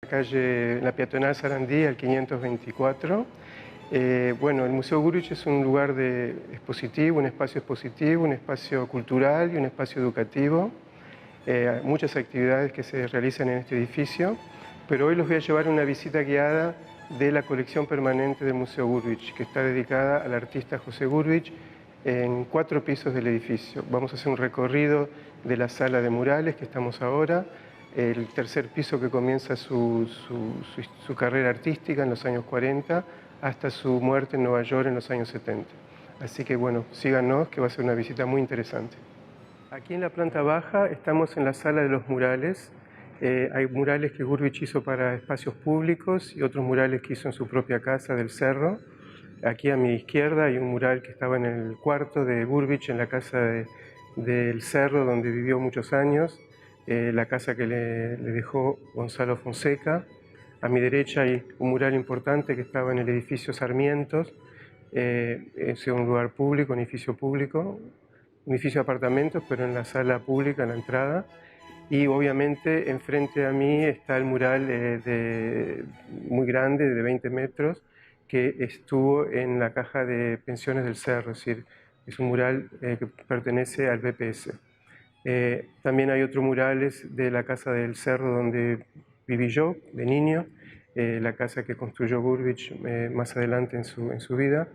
Calle La Peatonal Sarandí, al 524. Bueno, el Museo Gurvich es un lugar expositivo, un espacio cultural y un espacio educativo. Muchas actividades que se realizan en este edificio, pero hoy los voy a llevar a una visita guiada de la colección permanente del Museo Gurvich, que está dedicada al artista José Gurvich, en 4 pisos del edificio. Vamos a hacer un recorrido de la sala de murales que estamos ahora, el tercer piso que comienza su carrera artística en los años 40 hasta su muerte en Nueva York en los años 70. Así que bueno, síganos que va a ser una visita muy interesante. Aquí en la planta baja estamos en la sala de los murales. Hay murales que Gurvich hizo para espacios públicos y otros murales que hizo en su propia casa del Cerro. Aquí a mi izquierda hay un mural que estaba en el cuarto de Gurvich, en la casa del Cerro, donde vivió muchos años, la casa que le dejó Gonzalo Fonseca. A mi derecha hay un mural importante que estaba en el edificio Sarmientos, es un lugar público, un edificio público, un edificio de apartamentos, pero en la sala pública, en la entrada. Y obviamente enfrente a mí está el mural muy grande, de 20 metros, que estuvo en la caja de pensiones del Cerro, es decir, es un mural que pertenece al BPS. También hay otros murales de la casa del Cerro donde viví yo, de niño, la casa que construyó Gurvich más adelante en su vida.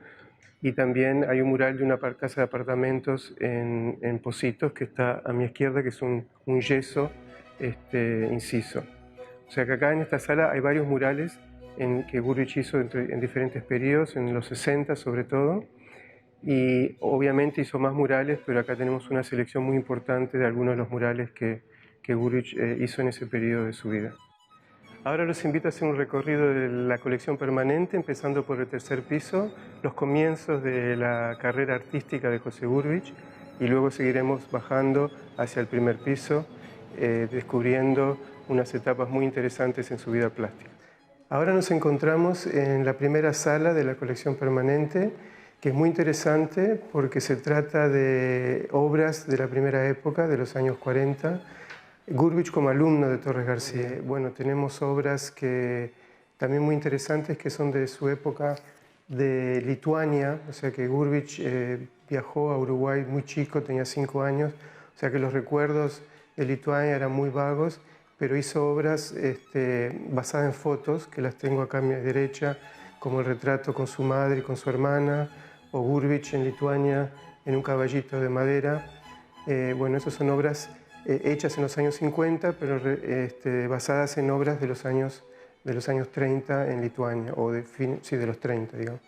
Y también hay un mural de una casa de apartamentos en Pocitos, que está a mi izquierda, que es un yeso inciso. O sea que acá en esta sala hay varios murales que Gurvich hizo en diferentes periodos, en los 60 sobre todo, y obviamente hizo más murales, pero acá tenemos una selección muy importante de algunos de los murales que Gurvich hizo en ese periodo de su vida. Ahora los invito a hacer un recorrido de la colección permanente, empezando por el tercer piso, los comienzos de la carrera artística de José Gurvich, y luego seguiremos bajando hacia el primer piso, descubriendo unas etapas muy interesantes en su vida plástica. Ahora nos encontramos en la primera sala de la colección permanente, que es muy interesante porque se trata de obras de la primera época, de los años 40, Gurvich como alumno de Torres García. Bueno, tenemos obras también muy interesantes que son de su época de Lituania, o sea que Gurvich viajó a Uruguay muy chico, tenía 5 años, o sea que los recuerdos de Lituania eran muy vagos, pero hizo obras basadas en fotos, que las tengo acá a mi derecha, como el retrato con su madre y con su hermana, o Gurvich en Lituania en un caballito de madera. Bueno, esas son obras hechas en los años 50, pero basadas en obras de los años 30 en Lituania, o de los 30, digamos.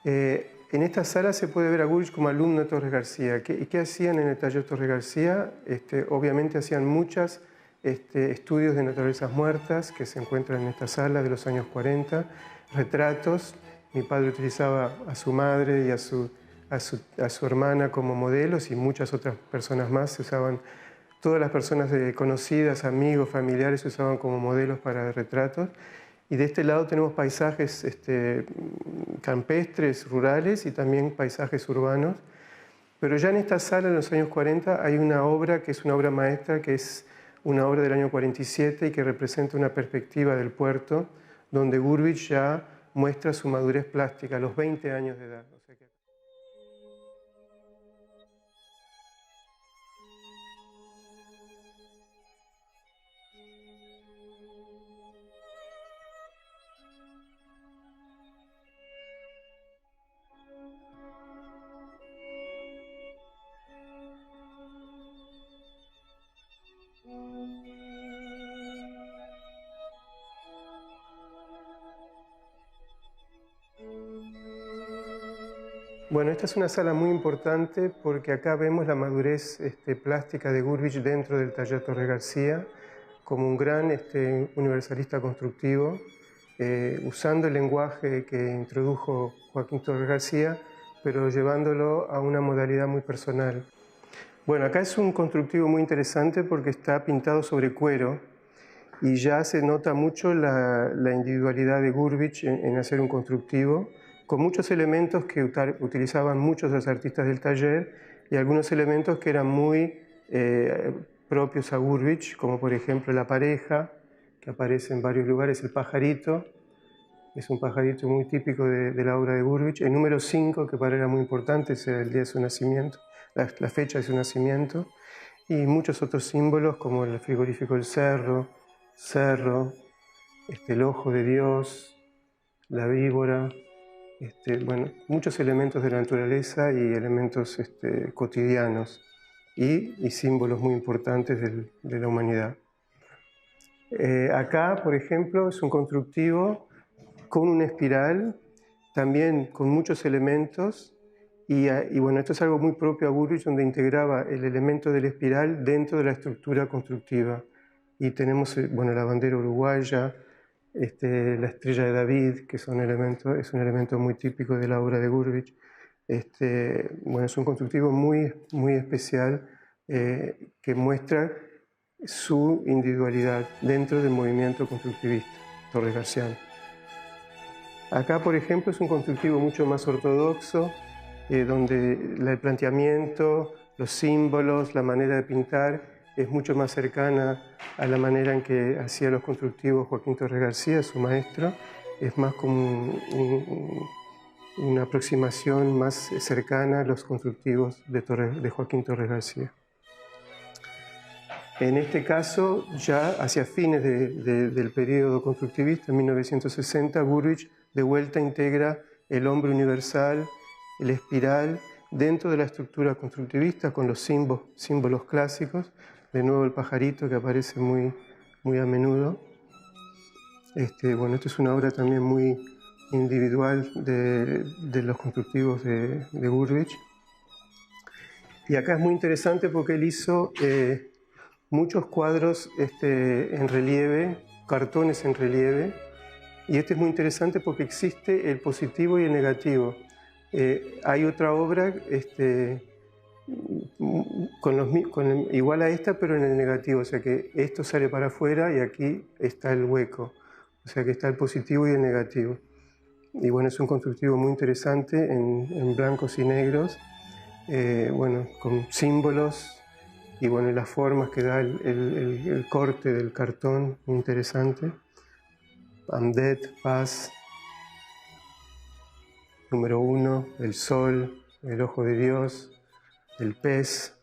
En esta sala se puede ver a Gurvich como alumno de Torres García. ¿Qué hacían en el taller Torres García? Obviamente hacían muchos estudios de naturalezas muertas que se encuentran en esta sala de los años 40, retratos. Mi padre utilizaba a su madre y a su hermana como modelos, y muchas otras personas más se usaban. Todas las personas conocidas, amigos, familiares se usaban como modelos para retratos. Y de este lado tenemos paisajes campestres, rurales, y también paisajes urbanos. Pero ya en esta sala, en los años 40, hay una obra que es una obra maestra, que es una obra del año 47 y que representa una perspectiva del puerto, donde Gurvich ya muestra su madurez plástica a los 20 años de edad. Bueno, esta es una sala muy importante porque acá vemos la madurez plástica de Gurvich dentro del taller Torres García, como un gran universalista constructivo, usando el lenguaje que introdujo Joaquín Torres García, pero llevándolo a una modalidad muy personal. Bueno, acá es un constructivo muy interesante porque está pintado sobre cuero y ya se nota mucho la individualidad de Gurvich en hacer un constructivo, con muchos elementos que utilizaban muchos de los artistas del taller y algunos elementos que eran muy propios a Gurvich, como por ejemplo la pareja, que aparece en varios lugares, el pajarito. Es un pajarito muy típico de la obra de Gurvich. El número 5, que para él era muy importante, es el día de su nacimiento, la fecha de su nacimiento. Y muchos otros símbolos como el frigorífico del cerro, el ojo de Dios, la víbora, bueno, muchos elementos de la naturaleza y elementos cotidianos y símbolos muy importantes de la humanidad. Acá, por ejemplo, es un constructivo con una espiral, también con muchos elementos, y bueno, esto es algo muy propio a Gurvich, donde integraba el elemento de la espiral dentro de la estructura constructiva. Y tenemos, bueno, la bandera uruguaya, la estrella de David, que es un elemento muy típico de la obra de Gurvich. Bueno, es un constructivo muy, muy especial que muestra su individualidad dentro del movimiento constructivista torresgarciano. Acá, por ejemplo, es un constructivo mucho más ortodoxo, donde el planteamiento, los símbolos, la manera de pintar es mucho más cercana a la manera en que hacía los constructivos Joaquín Torres García, su maestro. Es más como una aproximación más cercana a los constructivos de Joaquín Torres García. En este caso, ya hacia fines del periodo constructivista, en 1960, Gurvich de vuelta integra el hombre universal, el espiral, dentro de la estructura constructivista con los símbolos clásicos. De nuevo el pajarito que aparece muy, muy a menudo. Bueno, esto es una obra también muy individual de los constructivos de Gurvich. Y acá es muy interesante porque él hizo muchos cuadros en relieve, cartones en relieve, y este es muy interesante porque existe el positivo y el negativo. Hay otra obra igual a esta, pero en el negativo, o sea que esto sale para afuera y aquí está el hueco, o sea que está el positivo y el negativo. Y bueno, es un constructivo muy interesante en blancos y negros, bueno, con símbolos y bueno, las formas que da el corte del cartón, muy interesante. Amdet, paz, número 1, el sol, el ojo de Dios, el pez,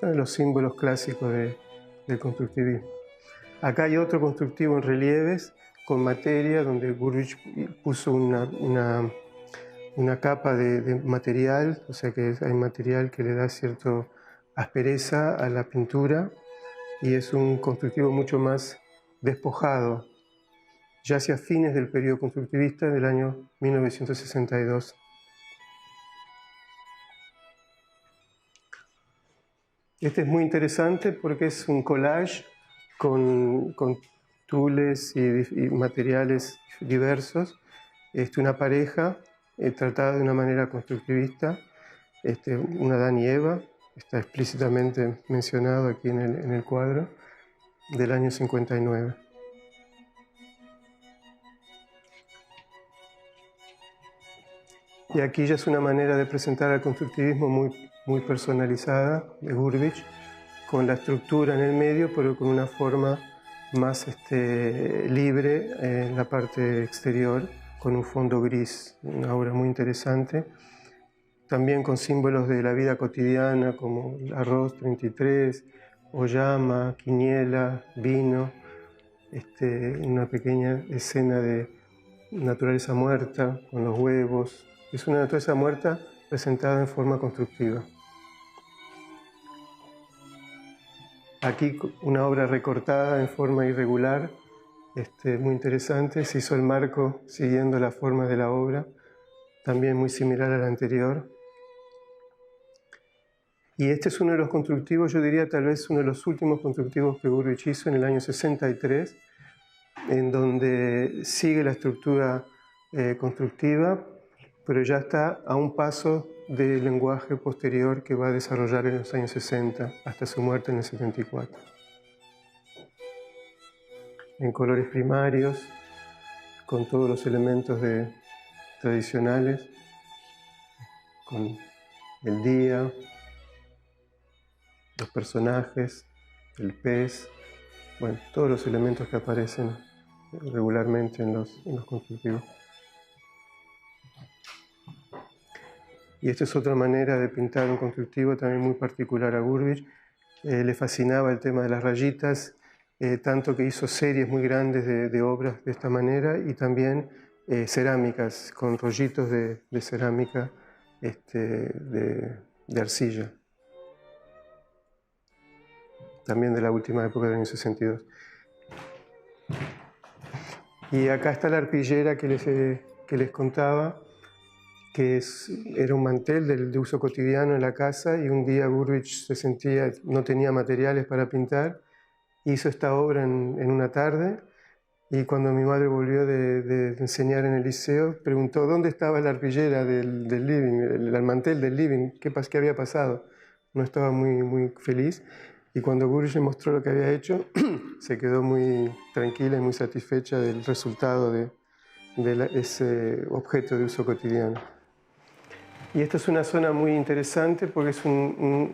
los símbolos clásicos del constructivismo. Acá hay otro constructivo en relieves con materia, donde Gurvich puso una capa de material, o sea que hay material que le da cierta aspereza a la pintura, y es un constructivo mucho más despojado, ya hacia fines del periodo constructivista del año 1962. Este es muy interesante porque es un collage con tules y materiales diversos. Una pareja tratada de una manera constructivista, un Adán y Eva, está explícitamente mencionado aquí en el cuadro, del año 59. Y aquí ya es una manera de presentar al constructivismo muy, muy personalizada de Gurvich, con la estructura en el medio, pero con una forma más libre en la parte exterior, con un fondo gris. Una obra muy interesante. También con símbolos de la vida cotidiana como arroz 33, oyama, quiniela, vino, una pequeña escena de naturaleza muerta con los huevos. Es una naturaleza muerta presentada en forma constructiva. Aquí una obra recortada en forma irregular, muy interesante. Se hizo el marco siguiendo la forma de la obra, también muy similar a la anterior. Y este es uno de los constructivos, yo diría tal vez uno de los últimos constructivos que Gurvich hizo en el año 63, en donde sigue la estructura constructiva, pero ya está a un paso del lenguaje posterior que va a desarrollar en los años 60 hasta su muerte en el 74. En colores primarios, con todos los elementos tradicionales, con el día, los personajes, el pez, bueno, todos los elementos que aparecen regularmente en los constructivos. Y esta es otra manera de pintar un constructivo también muy particular a Gurvich. Le fascinaba el tema de las rayitas, tanto que hizo series muy grandes de obras de esta manera y también cerámicas, con rollitos de cerámica de arcilla. También de la última época del año 62. Y acá está la arpillera que les contaba, que era un mantel de uso cotidiano en la casa, y un día Gurvich no tenía materiales para pintar, hizo esta obra en una tarde, y cuando mi madre volvió de enseñar en el liceo, preguntó dónde estaba la arpillera del living, el mantel del living, qué había pasado. No estaba muy feliz, y cuando Gurvich le mostró lo que había hecho, se quedó muy tranquila y muy satisfecha del resultado de ese objeto de uso cotidiano. Y esta es una zona muy interesante porque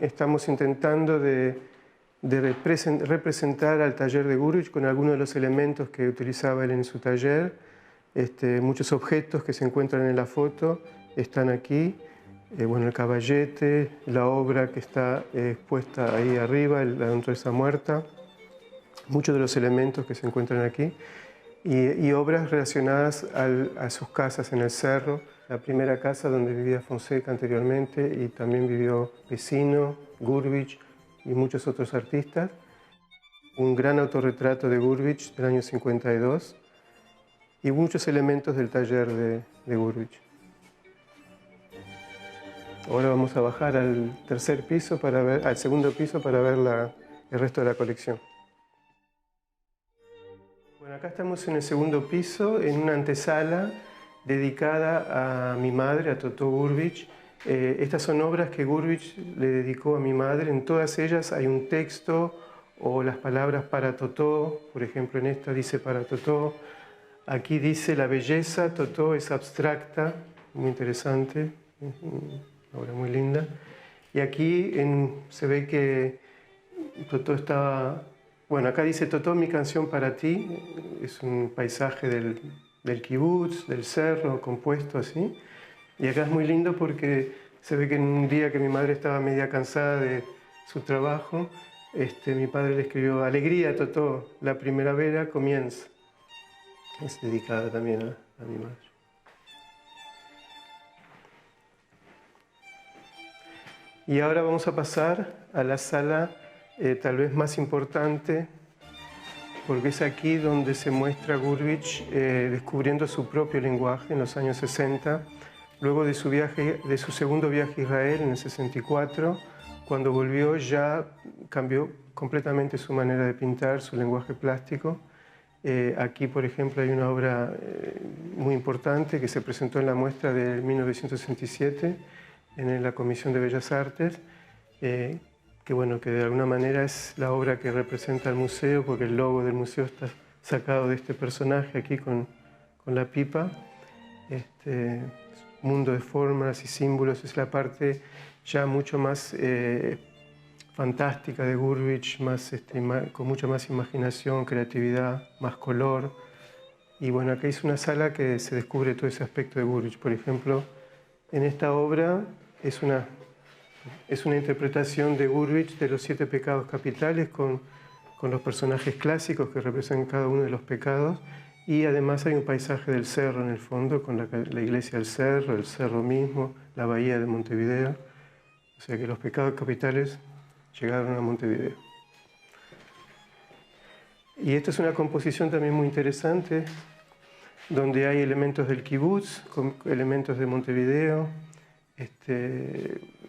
estamos intentando de representar al taller de Gurvich con algunos de los elementos que utilizaba él en su taller. Muchos objetos que se encuentran en la foto están aquí. Bueno, el caballete, la obra que está expuesta ahí arriba, la Dontresa muerta. Muchos de los elementos que se encuentran aquí. Y obras relacionadas a sus casas en el cerro. La primera casa donde vivía Fonseca anteriormente, y también vivió Vecino, Gurvich y muchos otros artistas. Un gran autorretrato de Gurvich del año 52 y muchos elementos del taller de Gurvich. Ahora vamos a bajar al segundo piso para ver el resto de la colección. Bueno, acá estamos en el segundo piso, en una antesala dedicada a mi madre, a Totó Gurvich. Estas son obras que Gurvich le dedicó a mi madre. En todas ellas hay un texto o las palabras para Totó. Por ejemplo, en esta dice para Totó. Aquí dice la belleza, Totó es abstracta, muy interesante, una obra muy linda. Y aquí se ve que Totó estaba... Bueno, acá dice Totó, mi canción para ti. Es un paisaje del kibutz, del cerro, compuesto así. Y acá es muy lindo porque se ve que en un día que mi madre estaba media cansada de su trabajo, mi padre le escribió: alegría, Totó, la primavera comienza. Es dedicada también a mi madre. Y ahora vamos a pasar a la sala tal vez más importante, porque es aquí donde se muestra Gurvich descubriendo su propio lenguaje en los años 60, luego de su segundo viaje a Israel en el 64. Cuando volvió ya cambió completamente su manera de pintar, su lenguaje plástico. Aquí, por ejemplo, hay una obra muy importante que se presentó en la muestra de 1967 en la Comisión de Bellas Artes, que de alguna manera es la obra que representa el museo, porque el logo del museo está sacado de este personaje aquí con la pipa. Mundo de formas y símbolos es la parte ya mucho más fantástica de Gurvich, con mucha más imaginación, creatividad, más color. Y bueno, acá es una sala que se descubre todo ese aspecto de Gurvich. Por ejemplo, en esta obra es una interpretación de Gurvich de los 7 pecados capitales con los personajes clásicos que representan cada uno de los pecados, y además hay un paisaje del cerro en el fondo con la iglesia del cerro, el cerro mismo, la bahía de Montevideo. O sea que los pecados capitales llegaron a Montevideo. Y esta es una composición también muy interesante, donde hay elementos del kibutz, elementos de Montevideo,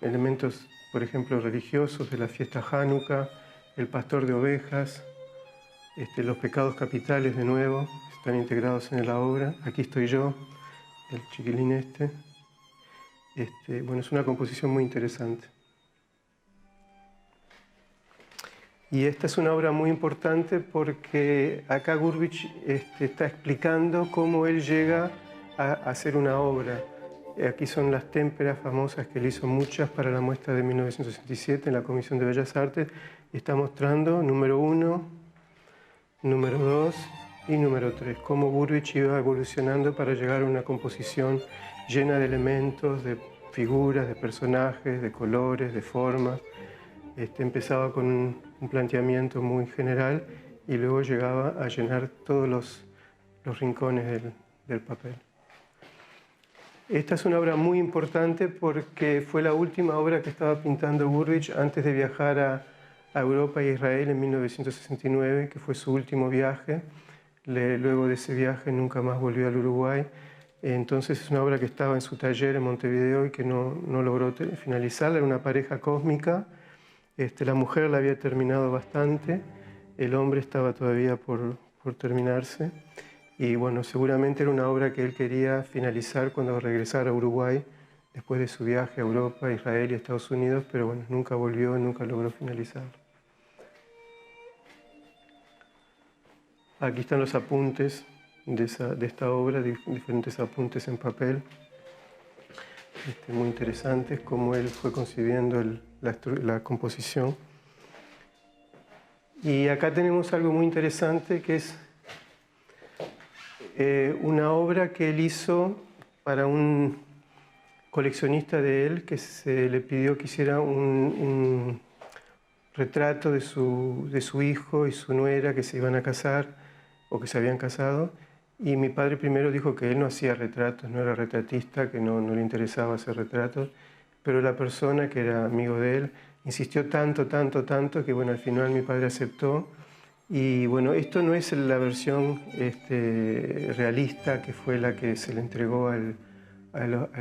elementos, por ejemplo, religiosos de la fiesta Hanukkah, el pastor de ovejas, los pecados capitales de nuevo, están integrados en la obra. Aquí estoy yo, el chiquilín bueno, es una composición muy interesante. Y esta es una obra muy importante porque acá Gurvich está explicando cómo él llega a hacer una obra. Aquí son las témperas famosas, que él hizo muchas para la muestra de 1967 en la Comisión de Bellas Artes. Y está mostrando, número 1, número 2 y número 3. Cómo Gurvich iba evolucionando para llegar a una composición llena de elementos, de figuras, de personajes, de colores, de formas. Empezaba con un planteamiento muy general y luego llegaba a llenar todos los rincones del papel. Esta es una obra muy importante porque fue la última obra que estaba pintando Gurvich antes de viajar a Europa y a Israel en 1969, que fue su último viaje. Luego de ese viaje nunca más volvió al Uruguay. Entonces es una obra que estaba en su taller en Montevideo y que no logró finalizarla. Era una pareja cósmica. La mujer la había terminado bastante, el hombre estaba todavía por terminarse. Y bueno, seguramente era una obra que él quería finalizar cuando regresara a Uruguay, después de su viaje a Europa, Israel y Estados Unidos, pero bueno, nunca volvió, nunca logró finalizar. Aquí están los apuntes de esta obra, diferentes apuntes en papel, muy interesantes, cómo él fue concibiendo la composición. Y acá tenemos algo muy interesante que es una obra que él hizo para un coleccionista de él que se le pidió que hiciera un retrato de su hijo y su nuera que se iban a casar o que se habían casado. Y mi padre primero dijo que él no hacía retratos, no era retratista, que no le interesaba hacer retratos, pero la persona que era amigo de él insistió tanto que bueno, al final mi padre aceptó. Y bueno, esto no es la versión realista que fue la que se le entregó al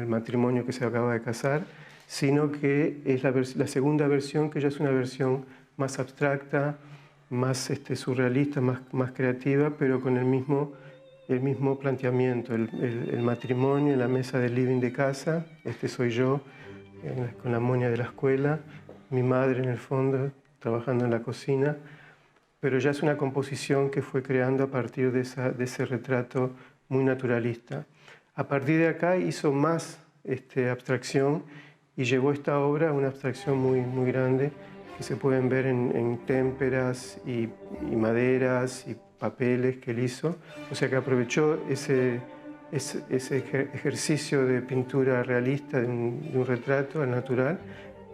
matrimonio que se acaba de casar, sino que es la segunda versión, que ya es una versión más abstracta, más surrealista, más creativa, pero con el mismo planteamiento. El matrimonio en la mesa del living de casa, soy yo, con la moña de la escuela, mi madre en el fondo, trabajando en la cocina, pero ya es una composición que fue creando a partir de ese retrato muy naturalista. A partir de acá hizo más abstracción y llevó esta obra a una abstracción muy grande que se pueden ver en témperas y maderas y papeles que él hizo. O sea que aprovechó ese ejercicio de pintura realista de un retrato al natural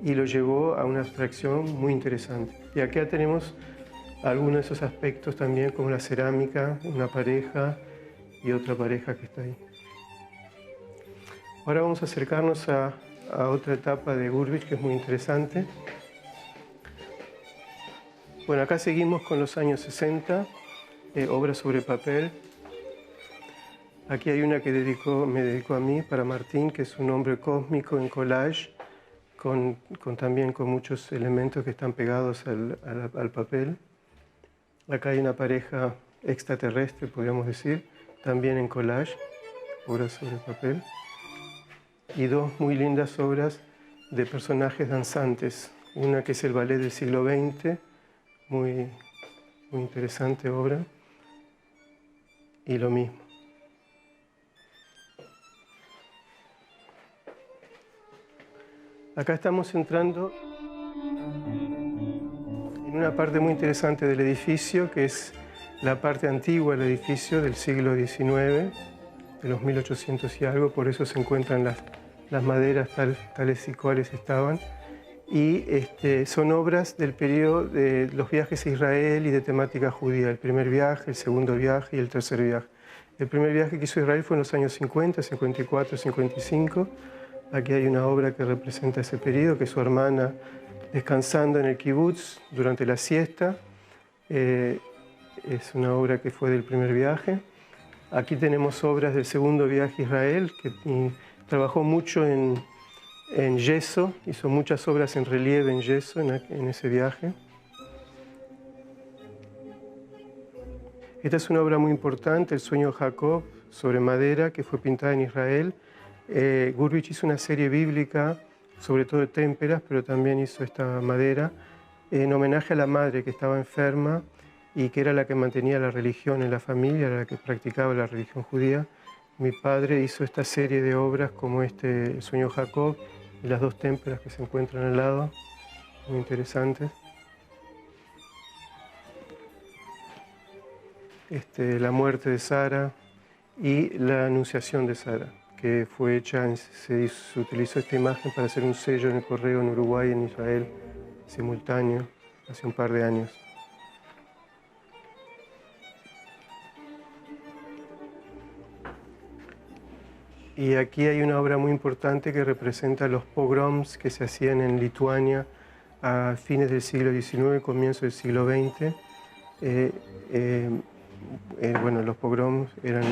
y lo llevó a una abstracción muy interesante. Y acá tenemos algunos de esos aspectos también, como la cerámica, una pareja y otra pareja que está ahí. Ahora vamos a acercarnos a otra etapa de Gurvich que es muy interesante. Bueno, acá seguimos con los años 60, obras sobre papel. Aquí hay una que me dedicó a mí, para Martín, que es un hombre cósmico en collage, también con muchos elementos que están pegados al papel. Acá hay una pareja extraterrestre, podríamos decir, también en collage, obras sobre papel. Y dos muy lindas obras de personajes danzantes. Una que es el ballet del siglo XX, muy interesante obra. Y lo mismo. Acá estamos entrando en una parte muy interesante del edificio, que es la parte antigua del edificio del siglo XIX, de los 1800 y algo, por eso se encuentran las maderas tales y cuales estaban. Y son obras del periodo de los viajes a Israel y de temática judía, el primer viaje, el segundo viaje y el tercer viaje. El primer viaje que hizo Israel fue en los años 50, 54, 55. Aquí hay una obra que representa ese periodo, que es su hermana descansando en el kibutz durante la siesta. Es una obra que fue del primer viaje. Aquí tenemos obras del segundo viaje a Israel, que trabajó mucho en yeso, hizo muchas obras en relieve en yeso en ese viaje. Esta es una obra muy importante, El sueño de Jacob, sobre madera, que fue pintada en Israel. Gurvich hizo una serie bíblica, sobre todo de témperas, pero también hizo esta madera, en homenaje a la madre que estaba enferma y que era la que mantenía la religión en la familia, era la que practicaba la religión judía. Mi padre hizo esta serie de obras como El sueño de Jacob y las dos témperas que se encuentran al lado, muy interesantes. la muerte de Sara y la anunciación de Sara, que fue hecha, se utilizó esta imagen para hacer un sello en el correo en Uruguay y en Israel simultáneo, hace un par de años. Y aquí hay una obra muy importante que representa los pogroms que se hacían en Lituania a fines del siglo XIX, comienzo del siglo XX. Bueno, los pogroms eran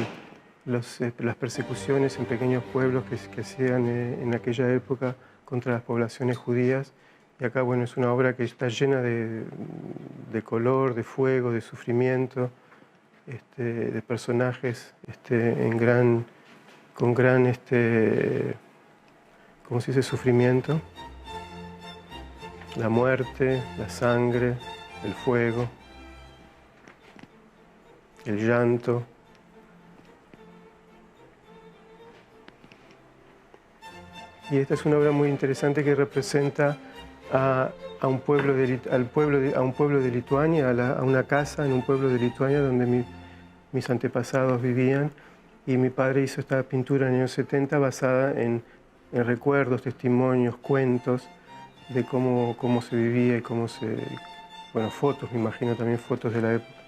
las persecuciones en pequeños pueblos que hacían en aquella época contra las poblaciones judías. Y acá, bueno, es una obra que está llena de color, de fuego, de sufrimiento, de personajes con gran, ¿cómo se dice?, sufrimiento. La muerte, la sangre, el fuego, el llanto. Y esta es una obra muy interesante que representa a un pueblo de Lituania, a una casa en un pueblo de Lituania donde mis antepasados vivían. Y mi padre hizo esta pintura en los años 70 basada en recuerdos, testimonios, cuentos de cómo se vivía y bueno, fotos, me imagino también fotos de la época.